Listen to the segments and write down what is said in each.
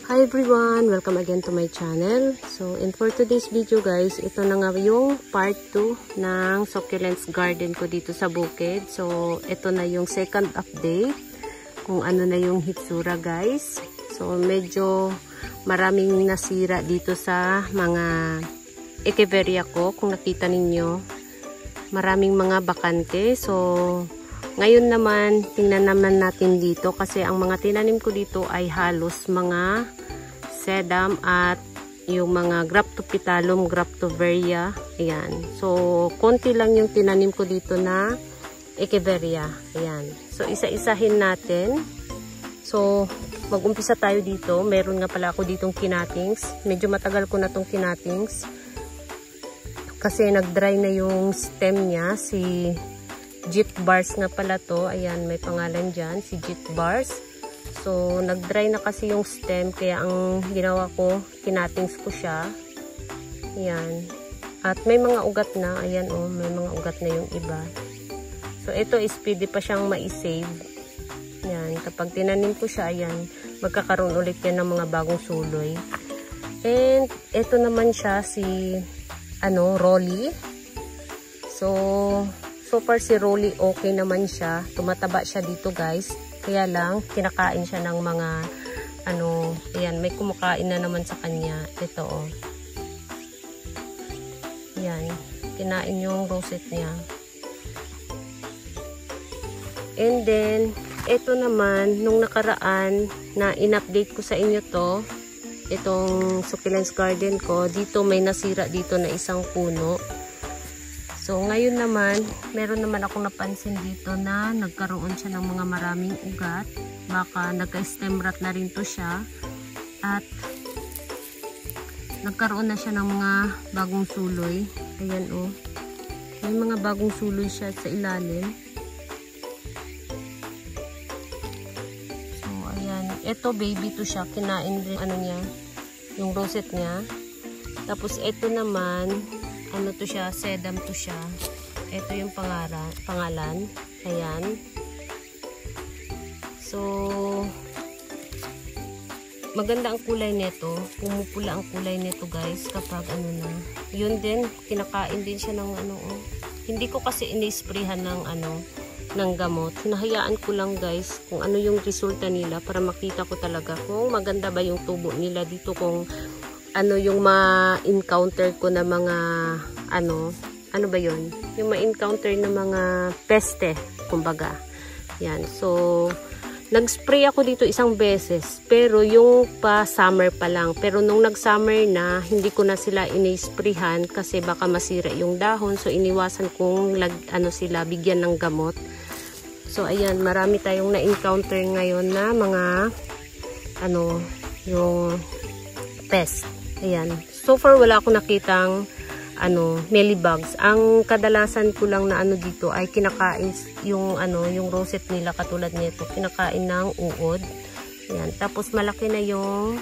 Hi everyone! Welcome again to my channel. So, for today's video guys, ito na nga yung part 2 ng succulents garden ko dito sa bukid. So, ito na yung second update kung ano na yung hitsura guys. So, medyo maraming nasira dito sa mga echeveria ko. Kung nakita ninyo, maraming mga bakante. So, ngayon naman, tingnan naman natin dito kasi ang mga tinanim ko dito ay halos mga sedum at yung mga Graptophyllum, Graptoveria. Ayan. So, konti lang yung tinanim ko dito na echeveria. Ayan. So, isa-isahin natin. So, mag-umpisa tayo dito. Meron nga pala ako ditong kinatings. Medyo matagal ko na tong kinatings. Kasi nag-dry na yung stem niya. Si Jit Bars nga pala to. Ayan, may pangalan dyan. Si Jit Bars. So, nag-dry na kasi yung stem. Kaya ang ginawa ko, kinatings ko siya. Ayan. At may mga ugat na. Ayan o, may mga ugat na yung iba. So, ito is pwede pa siyang ma-save. Ayan. Kapag tinanim ko siya, ayan, magkakaroon ulit yan ng mga bagong suloy. And, ito naman siya si, Rolly. So far si Rolly okay naman siya. Tumataba siya dito guys. Kaya lang, kinakain siya ng mga, ayan, may kumakain na naman sa kanya. Ito oh. Ayan, kinain yung rosette niya. And then, ito naman, nung nakaraan na in-update ko sa inyo to, itong succulents garden ko, dito may nasira dito na isang puno. So, ngayon naman, meron naman akong napansin dito na nagkaroon siya ng mga maraming ugat. Baka nagka-stem rot na rin to siya. At nagkaroon na siya ng mga bagong suloy. Ayan o. May mga bagong suloy siya sa ilalim. So, ayan. Ito, baby to siya. Kinain din, niya, yung rosette niya. Tapos, ito naman, to siya, sedum to siya. Ito yung pangalan. Ayan. So, maganda ang kulay nito. Pumupula ang kulay nito guys kapag na. Yun din, kinakain din siya ng Hindi ko kasi ini-sprayhan ng gamot. Hinahayaan ko lang guys kung ano yung resulta nila para makita ko talaga kung maganda ba yung tubo nila dito, kung yung ma-encounter ko na mga ano ba yun? Yung ma-encounter na mga peste, kumbaga. Yan. So, nag-spray ako dito isang beses. Pero yung pa-summer pa lang. Pero nung nag-summer na, hindi ko na sila ini-sprayhan kasi baka masira yung dahon. So, iniwasan kong sila bigyan ng gamot. So, ayan. Marami tayong na-encounter ngayon na mga yung pest. Ayan. So far, wala akong nakitang mealybugs. Ang kadalasan ko lang na dito ay kinakain yung yung rosette nila katulad nito. Kinakain ng uod. Ayan. Tapos malaki na yung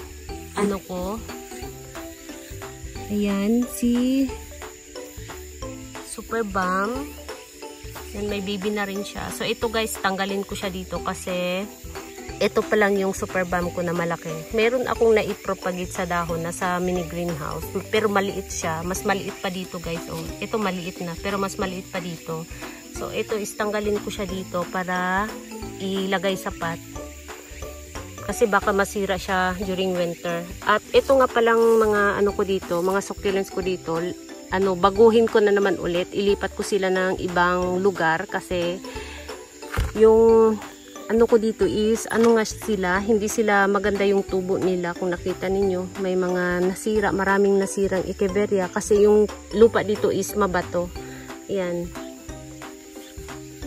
ko. Ayan. Si Super Balm. Ayan, may baby na rin siya. So ito guys, tanggalin ko siya dito kasi ito pa lang yung Super Balm ko na malaki. Meron akong naipropagate sa dahon na sa mini greenhouse. Pero maliit siya. Mas maliit pa dito guys. Oh. Ito maliit na. Pero mas maliit pa dito. So ito is tanggalin ko siya dito para ilagay sa pot. Kasi baka masira siya during winter. At ito nga palang mga ko dito. Mga succulents ko dito. Baguhin ko na naman ulit. Ilipat ko sila ng ibang lugar. Kasi yung ko dito is, nga sila, hindi sila maganda yung tubo nila. Kung nakita ninyo, may mga nasira, maraming nasirang echeveria kasi yung lupa dito is mabato. Ayan.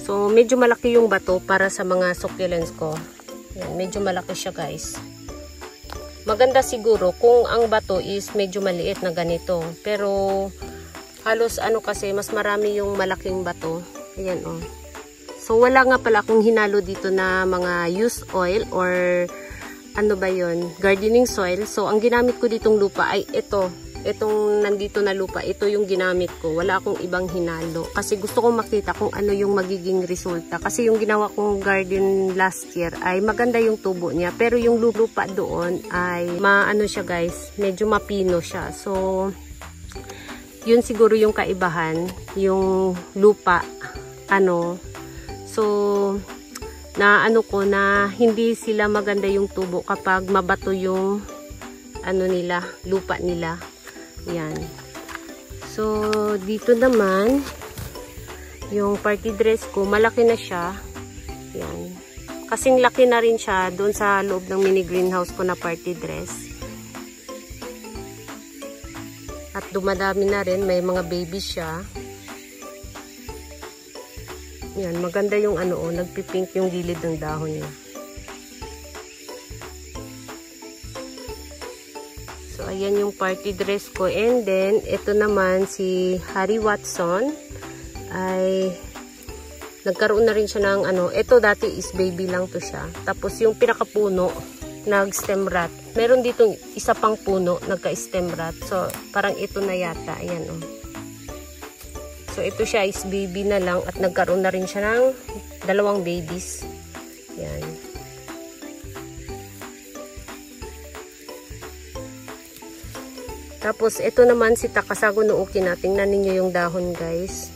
So, medyo malaki yung bato para sa mga succulents ko. Ayan, medyo malaki siya guys. Maganda siguro kung ang bato is medyo maliit na ganito. Pero, halos kasi, mas marami yung malaking bato. Ayan o. So, wala nga pala akong hinalo dito na mga used oil or gardening soil. So, ang ginamit ko ditong lupa ay ito. itong nandito na lupa, ito yung ginamit ko. Wala akong ibang hinalo. Kasi gusto kong makita kung ano yung magiging resulta. Kasi yung ginawa kong garden last year ay maganda yung tubo niya. Pero yung lupa doon ay maano siya guys, medyo mapino siya. So, yun siguro yung kaibahan. Yung lupa, so, na ko na hindi sila maganda yung tubo kapag mabato yung nila, lupa nila. Yan. So, dito naman, yung party dress ko, malaki na siya. Yan. Kasing laki na rin siya doon sa loob ng mini greenhouse ko na party dress. At dumadami na rin, may mga baby siya. Yan, maganda yung nagpipink yung gilid ng dahon niya. So, ayan yung party dress ko. And then, ito naman si Harry Watson ay nagkaroon na rin siya ng ito dati is baby lang to siya. Tapos yung pinakapuno, nag-stem rot. Meron dito isa pang puno, nagka-stem rot. So, parang ito na yata. Ayan So, ito siya is baby na lang at nagkaroon na rin siya ng 2 babies. Yan. Tapos, ito naman si Takasago no Uki na. Tingnan ninyo yung dahon, guys.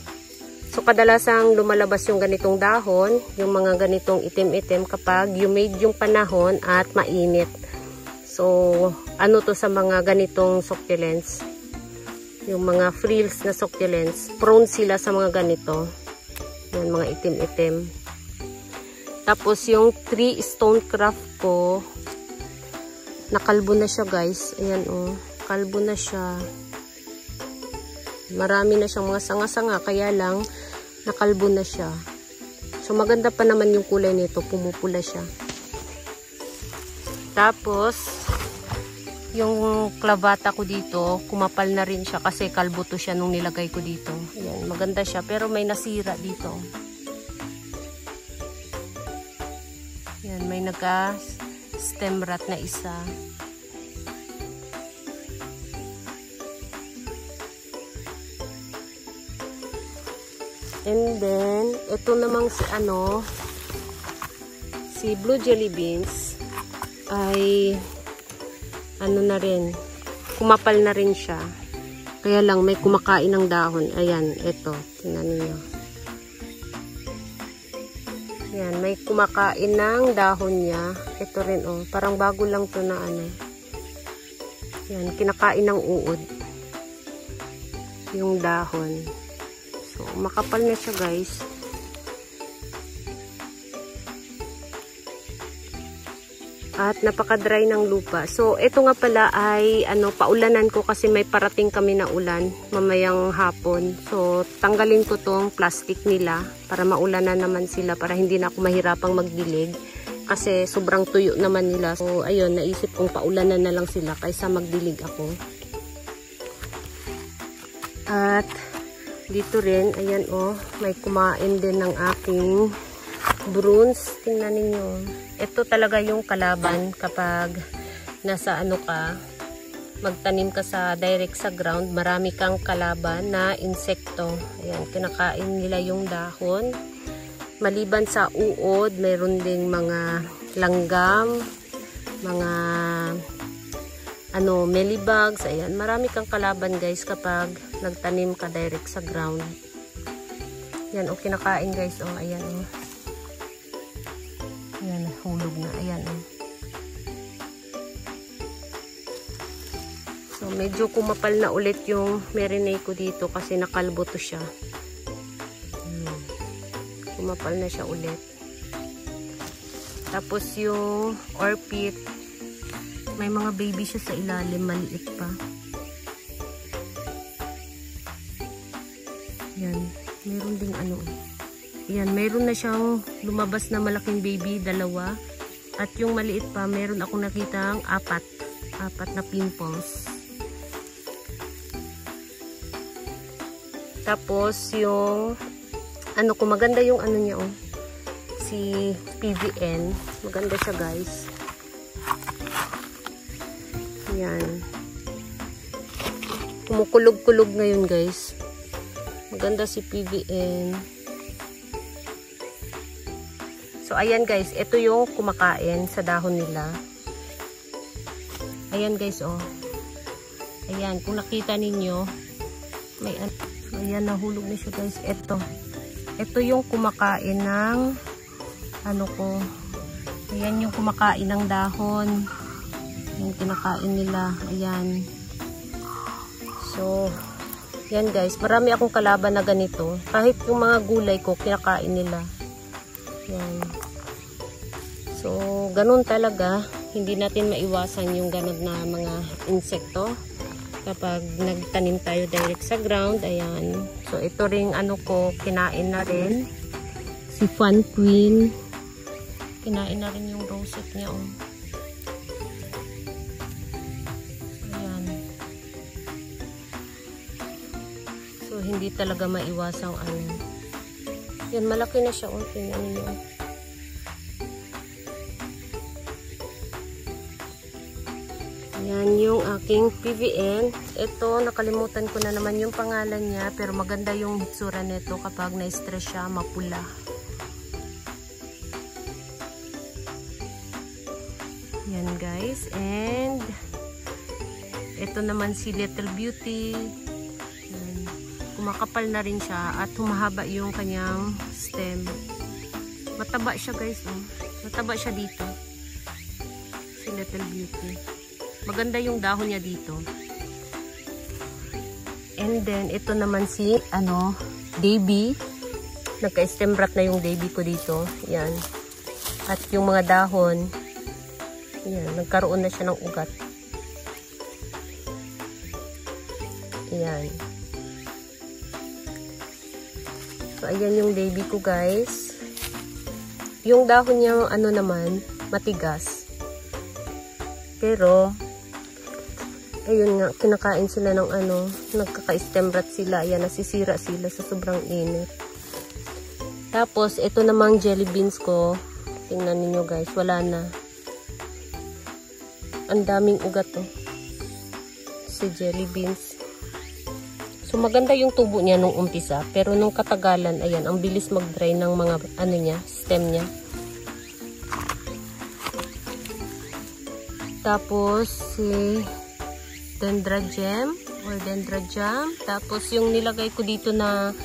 So, kadalasang lumalabas yung ganitong dahon, yung mga ganitong itim-itim kapag humid yung panahon at mainit. So, to sa mga ganitong succulents? Yung mga frills na succulents, prone sila sa mga ganito. Yan, mga itim-itim. Tapos, yung 3 stonecraft ko, nakalbo na siya, guys. Ayan, kalbo na siya. Marami na siyang mga sanga-sanga, kaya lang nakalbo na siya. So, maganda pa naman yung kulay nito. Pumupula siya. Tapos, yung clavata ko dito, kumapal na rin siya kasi kalbo to siya nung nilagay ko dito. Ayan, maganda siya. Pero may nasira dito. Ayan, may nagka-stem rot na isa. And then, ito namang si Blue Jelly Beans ay na rin, kumapal na rin siya. Kaya lang may kumakain ng dahon. Ayan, ito. Tingnan niyo. Ayan, may kumakain ng dahon niya. Ito rin, parang bago lang to na Ayan, kinakain ng uod. Yung dahon. So, makapal na siya, guys. At napaka-dry ng lupa. So, ito nga pala ay paulanan ko kasi may parating kami na ulan mamayang hapon. So, tanggalin ko tong plastic nila para maulanan naman sila para hindi na ako mahirapang magdilig kasi sobrang tuyo naman nila. So, ayun, naisip kong paulanan na lang sila kaysa magdilig ako. At dito rin, ayan may kumain din ng aking bruns. Tingnan ninyo. Ito talaga yung kalaban kapag nasa magtanim ka sa direct sa ground, marami kang kalaban na insekto. Ayan, kinakain nila yung dahon. Maliban sa uod, mayroon ding mga langgam, mga mealybugs. Ayan, marami kang kalaban, guys, kapag nagtanim ka direct sa ground. Ayan, kinakain, guys. Ayan, Ayan, hulog na. Ayan, So, medyo kumapal na ulit yung marinade ko dito kasi nakalbo to siya. Kumapal na siya ulit. Tapos yung orchid, may mga baby siya sa ilalim, maliit pa. Yan, meron ding yan, meron na siyang lumabas na malaking baby, 2. At yung maliit pa, meron akong nakitang 4 na pimples. Tapos yung maganda yung niya, si PVN. Maganda siya, guys. Yan. kumukulog-kulog ngayon guys. Maganda si PVN. So ayan guys, ito yung kumakain sa dahon nila. Ayan guys, oh. Ayan, kung nakita ninyo, may ayan, nahulog na siya guys. Ito yung kumakain ng ano ko. Ayan yung kumakain ng dahon. Yung kinakain nila. Ayan. So, yan guys. Marami akong kalaban na ganito. Kahit yung mga gulay ko, kinakain nila. Yan. So, ganun talaga. Hindi natin maiwasan yung ganun na mga insekto. Kapag nagtanim tayo direct sa ground, ayan. So, ito ring ano ko, kinain na rin. Si Fun Queen. Kinain na rin yung rosette niya, oh. Ayan. So, hindi talaga maiwasang ano. Yan, malaki na siya, oh. Tingnan niyo. Yan yung aking PVN. Ito, nakalimutan ko na naman yung pangalan niya. Pero maganda yung hitsura nito kapag na-stress siya, mapula. Yan guys. And ito naman si Little Beauty. Yan. Kumakapal na rin siya at humahaba yung kanyang stem. Mataba siya guys. Oh. Mataba siya dito. Si Little Beauty. Maganda yung dahon niya dito. And then, ito naman si, Davy. Nagka-stemrat na yung Davy ko dito. Yan. At yung mga dahon, yan, nagkaroon na siya ng ugat. Yan. So, ayan yung Davy ko, guys. Yung dahon niya, naman, matigas. Pero, ayun nga, kinakain sila ng nagkaka-stemrat sila. Ayan, nasisira sila sa sobrang init. Tapos, ito namang jelly beans ko. Tingnan niyo guys, wala na. Ang daming ugat, oh. Si jelly beans. So, maganda yung tubo niya nung umpisa. Pero nung katagalan, ayan, ang bilis mag-dry ng mga, stem niya. Tapos, si Dendrobium or Dendrobium. Tapos, yung nilagay ko dito na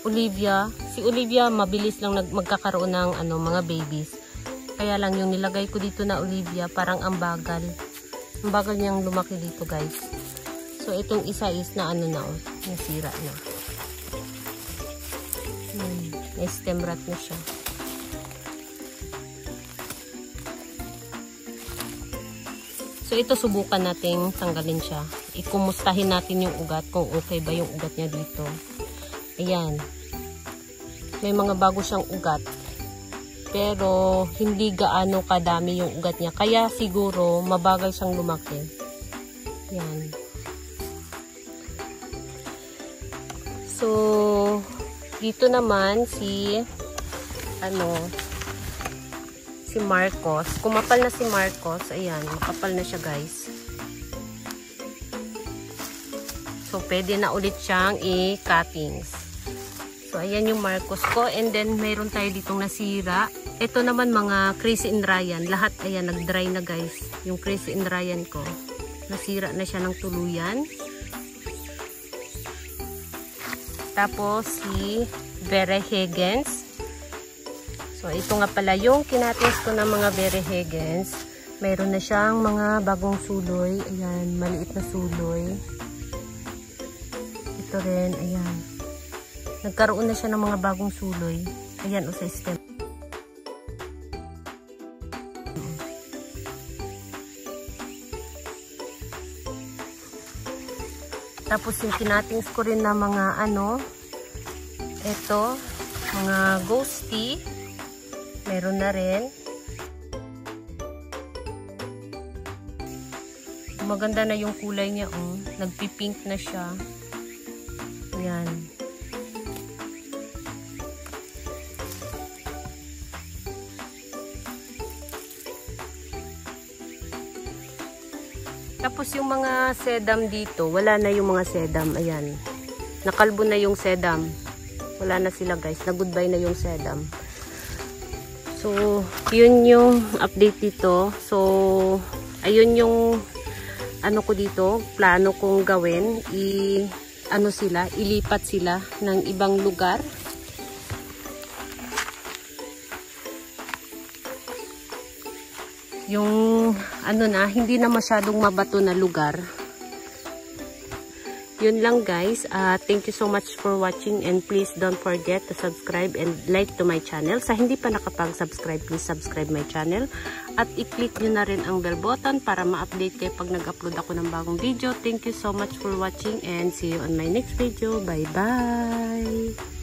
Olivia. Si Olivia, mabilis lang magkakaroon ng mga babies. Kaya lang, yung nilagay ko dito na Olivia, parang ang bagal. Ang bagal niyang lumaki dito, guys. So, itong isa is na nasira na. Na-stem rot na siya. So, ito subukan nating tanggalin siya. Ikumustahin natin yung ugat, kung okay ba yung ugat niya dito. Ayan. May mga bago siyang ugat. Pero, hindi gaano kadami yung ugat niya. Kaya, siguro, mabagal siyang lumaki. Ayan. So, dito naman si Marcos. Kumapal na si Marcos. Ayan, makapal na siya guys. So, pwede na ulit siyang i-cuttings. So, ayan yung Marcos ko. And then, mayroon tayo ditong nasira. Ito naman mga Crazy in Ryan. Lahat, ayan, nag-dry na guys. Yung Crazy in Ryan ko. Nasira na siya ng tuluyan. Tapos, si Berehigens. So, ito nga pala yung kinatest ko ng mga Berehigens. Mayroon na siyang mga bagong suloy. Ayan, maliit na suloy. Ito rin, ayan. Nagkaroon na siya ng mga bagong suloy. Ayan, o sa stem. Tapos yung kinatings ko rin na mga ito, mga ghosty. Meron na rin. Maganda na yung kulay niya, oh. Nagpipink na siya. Ayan. Tapos yung mga sedam dito, wala na yung mga sedam. Ayan. Nakalbo na yung sedam. Wala na sila guys. Nag-goodbye na yung sedam. So, yun yung update dito. So, ayun yung ano ko dito, plano kong gawin. Ilipat sila ng ibang lugar. Yung hindi na masyadong mabato na lugar. Yun lang guys. Thank you so much for watching and please don't forget to subscribe and like to my channel. Sa hindi pa nakapag-subscribe, please subscribe my channel. At i-click nyo na rin ang bell button para ma-update kayo pag nag-upload ako ng bagong video. Thank you so much for watching and see you on my next video. Bye bye!